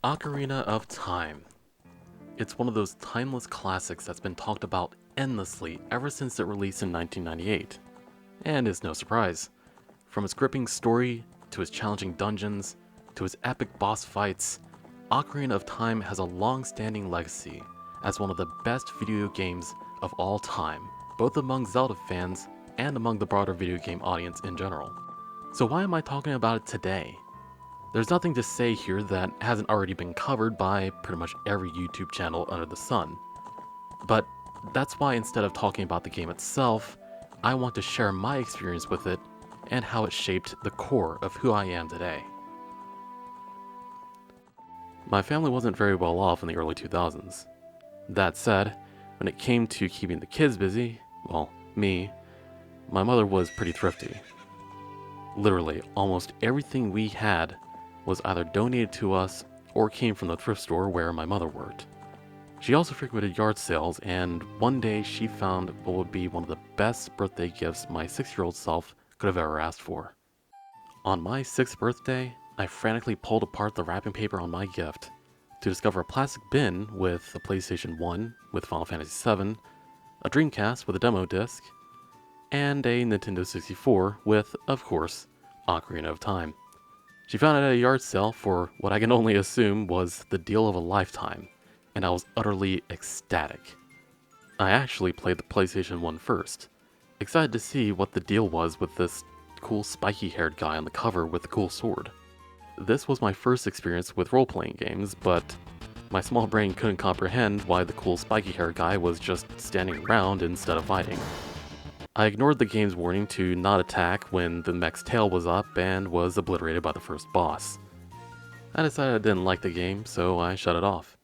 Ocarina of Time. It's one of those timeless classics that's been talked about endlessly ever since it released in 1998. And it's no surprise. From its gripping story, to its challenging dungeons, to its epic boss fights, Ocarina of Time has a long-standing legacy as one of the best video games of all time, both among Zelda fans and among the broader video game audience in general. So why am I talking about it today? There's nothing to say here that hasn't already been covered by pretty much every YouTube channel under the sun. But that's why instead of talking about the game itself, I want to share my experience with it and how it shaped the core of who I am today. My family wasn't very well off in the early 2000s. That said, when it came to keeping the kids busy, well, me, my mother was pretty thrifty. Literally, almost everything we had was either donated to us or came from the thrift store where my mother worked. She also frequented yard sales, and one day she found what would be one of the best birthday gifts my 6-year-old self could have ever asked for. On my 6th birthday, I frantically pulled apart the wrapping paper on my gift to discover a plastic bin with a PlayStation 1 with Final Fantasy VII, a Dreamcast with a demo disc, and a Nintendo 64 with, of course, Ocarina of Time. She found it at a yard sale for what I can only assume was the deal of a lifetime, and I was utterly ecstatic. I actually played the PlayStation 1 first, excited to see what the deal was with this cool spiky-haired guy on the cover with the cool sword. This was my first experience with role-playing games, but my small brain couldn't comprehend why the cool spiky-haired guy was just standing around instead of fighting. I ignored the game's warning to not attack when the mech's tail was up and was obliterated by the first boss. I decided I didn't like the game, so I shut it off.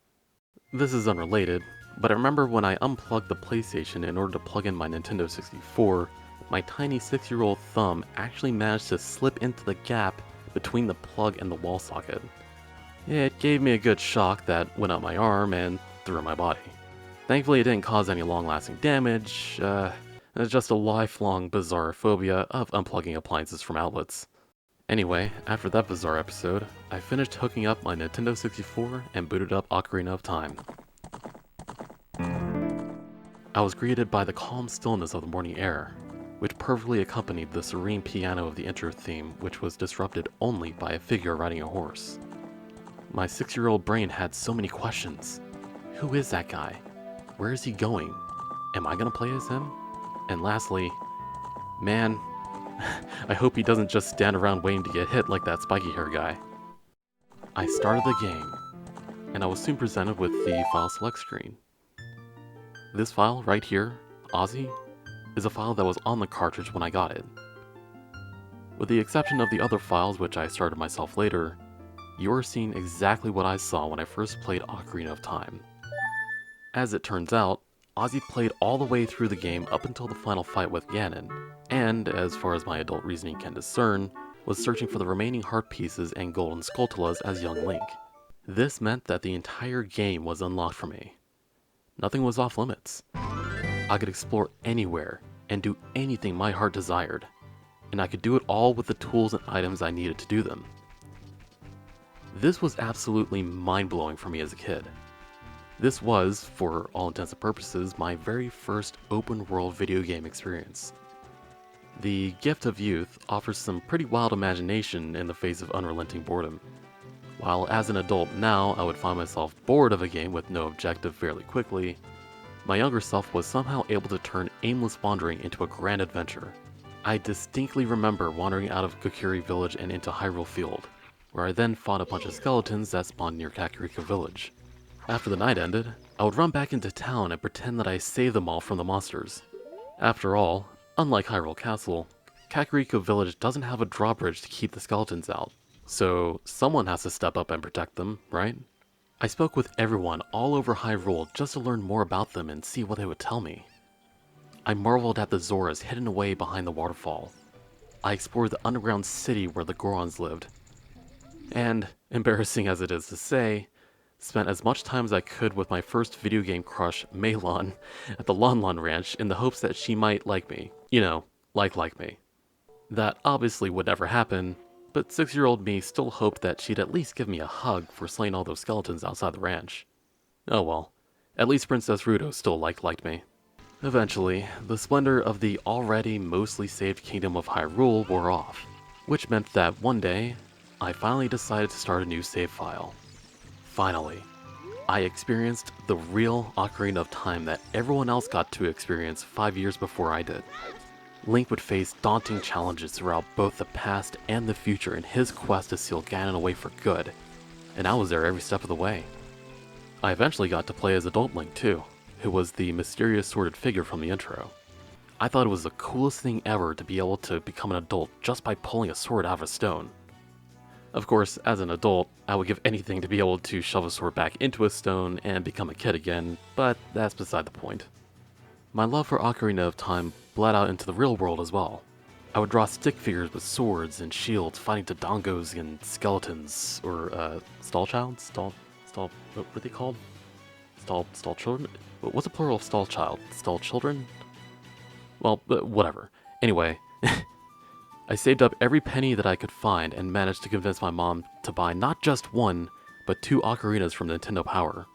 This is unrelated, but I remember when I unplugged the PlayStation in order to plug in my Nintendo 64, my tiny 6-year-old thumb actually managed to slip into the gap between the plug and the wall socket. It gave me a good shock that went up my arm and through my body. Thankfully it didn't cause any long-lasting damage, it's just a lifelong bizarre phobia of unplugging appliances from outlets. Anyway, after that bizarre episode, I finished hooking up my Nintendo 64 and booted up Ocarina of Time. I was greeted by the calm stillness of the morning air, which perfectly accompanied the serene piano of the intro theme, which was disrupted only by a figure riding a horse. My 6-year-old brain had so many questions. Who is that guy? Where is he going? Am I gonna play as him? And lastly, man, I hope he doesn't just stand around waiting to get hit like that spiky hair guy. I started the game, and I was soon presented with the file select screen. This file right here, OzzY, is a file that was on the cartridge when I got it. With the exception of the other files which I started myself later, you are seeing exactly what I saw when I first played Ocarina of Time. As it turns out, OzzY played all the way through the game up until the final fight with Ganon, and, as far as my adult reasoning can discern, was searching for the remaining heart pieces and golden skulltulas as young Link. This meant that the entire game was unlocked for me. Nothing was off limits. I could explore anywhere and do anything my heart desired, and I could do it all with the tools and items I needed to do them. This was absolutely mind-blowing for me as a kid. This was, for all intents and purposes, my very first open-world video game experience. The gift of youth offers some pretty wild imagination in the face of unrelenting boredom. While as an adult now I would find myself bored of a game with no objective fairly quickly, my younger self was somehow able to turn aimless wandering into a grand adventure. I distinctly remember wandering out of Kokiri Village and into Hyrule Field, where I then fought a bunch of skeletons that spawned near Kakariko Village. After the night ended, I would run back into town and pretend that I saved them all from the monsters. After all, unlike Hyrule Castle, Kakariko Village doesn't have a drawbridge to keep the skeletons out, so someone has to step up and protect them, right? I spoke with everyone all over Hyrule just to learn more about them and see what they would tell me. I marveled at the Zoras hidden away behind the waterfall. I explored the underground city where the Gorons lived. And, embarrassing as it is to say, spent as much time as I could with my first video game crush, Meilon, at the Lon Lon Ranch in the hopes that she might like me. You know, like me. That obviously would never happen, but 6-year-old me still hoped that she'd at least give me a hug for slaying all those skeletons outside the ranch. Oh well, at least Princess Ruto still liked me. Eventually, the splendor of the already mostly saved Kingdom of Hyrule wore off, which meant that one day, I finally decided to start a new save file. Finally, I experienced the real Ocarina of Time that everyone else got to experience 5 years before I did. Link would face daunting challenges throughout both the past and the future in his quest to seal Ganon away for good, and I was there every step of the way. I eventually got to play as adult Link too, who was the mysterious sworded figure from the intro. I thought it was the coolest thing ever to be able to become an adult just by pulling a sword out of a stone. Of course, as an adult, I would give anything to be able to shove a sword back into a stone and become a kid again, but that's beside the point. My love for Ocarina of Time bled out into the real world as well. I would draw stick figures with swords and shields fighting Dodongos and skeletons, or what were they called? Stall children? What's the plural of stall child? Stall children? Well, whatever. Anyway, I saved up every penny that I could find and managed to convince my mom to buy not just one, but 2 ocarinas from Nintendo Power.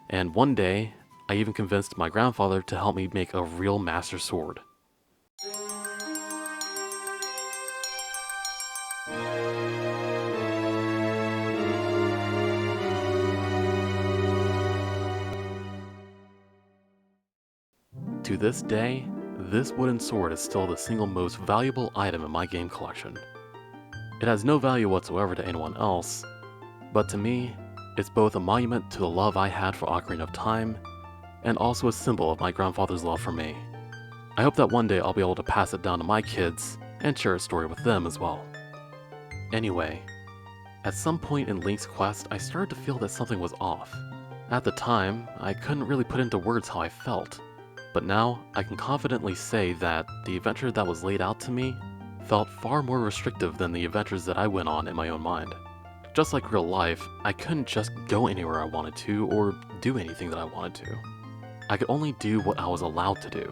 And one day, I even convinced my grandfather to help me make a real Master Sword. To this day, this wooden sword is still the single most valuable item in my game collection. It has no value whatsoever to anyone else, but to me, it's both a monument to the love I had for Ocarina of Time, and also a symbol of my grandfather's love for me. I hope that one day I'll be able to pass it down to my kids, and share a story with them as well. Anyway, at some point in Link's quest, I started to feel that something was off. At the time, I couldn't really put into words how I felt, but now I can confidently say that the adventure that was laid out to me felt far more restrictive than the adventures that I went on in my own mind. Just like real life, I couldn't just go anywhere I wanted to or do anything that I wanted to. I could only do what I was allowed to do.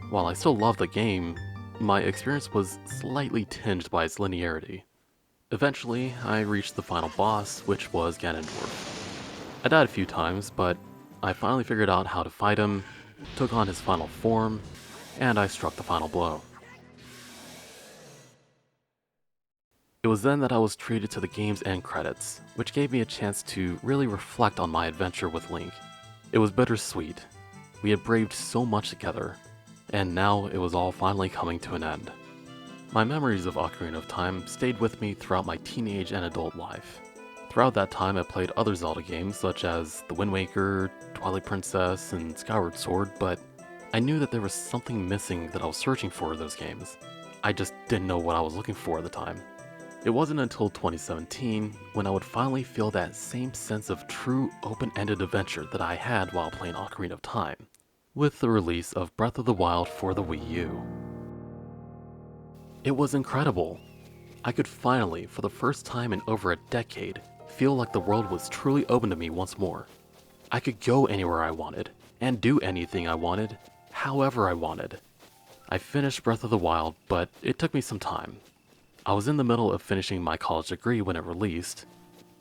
While I still loved the game, my experience was slightly tinged by its linearity. Eventually, I reached the final boss, which was Ganondorf. I died a few times, but I finally figured out how to fight him, took on his final form, and I struck the final blow. It was then that I was treated to the game's end credits, which gave me a chance to really reflect on my adventure with Link. It was bittersweet. We had braved so much together, and now it was all finally coming to an end. My memories of Ocarina of Time stayed with me throughout my teenage and adult life. Throughout that time, I played other Zelda games such as The Wind Waker, Twilight Princess, and Skyward Sword, but I knew that there was something missing that I was searching for in those games. I just didn't know what I was looking for at the time. It wasn't until 2017 when I would finally feel that same sense of true open-ended adventure that I had while playing Ocarina of Time, with the release of Breath of the Wild for the Wii U. It was incredible. I could finally, for the first time in over a decade, feel like the world was truly open to me once more. I could go anywhere I wanted, and do anything I wanted, however I wanted. I finished Breath of the Wild, but it took me some time. I was in the middle of finishing my college degree when it released,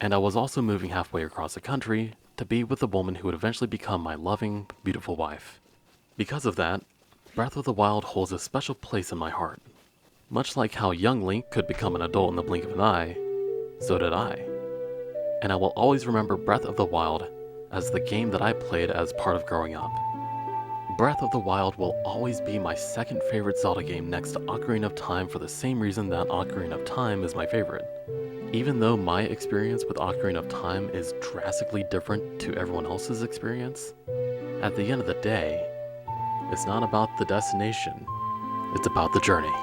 and I was also moving halfway across the country to be with the woman who would eventually become my loving, beautiful wife. Because of that, Breath of the Wild holds a special place in my heart. Much like how young Link could become an adult in the blink of an eye, so did I. And I will always remember Breath of the Wild as the game that I played as part of growing up. Breath of the Wild will always be my second favorite Zelda game next to Ocarina of Time for the same reason that Ocarina of Time is my favorite. Even though my experience with Ocarina of Time is drastically different to everyone else's experience, at the end of the day, it's not about the destination, it's about the journey.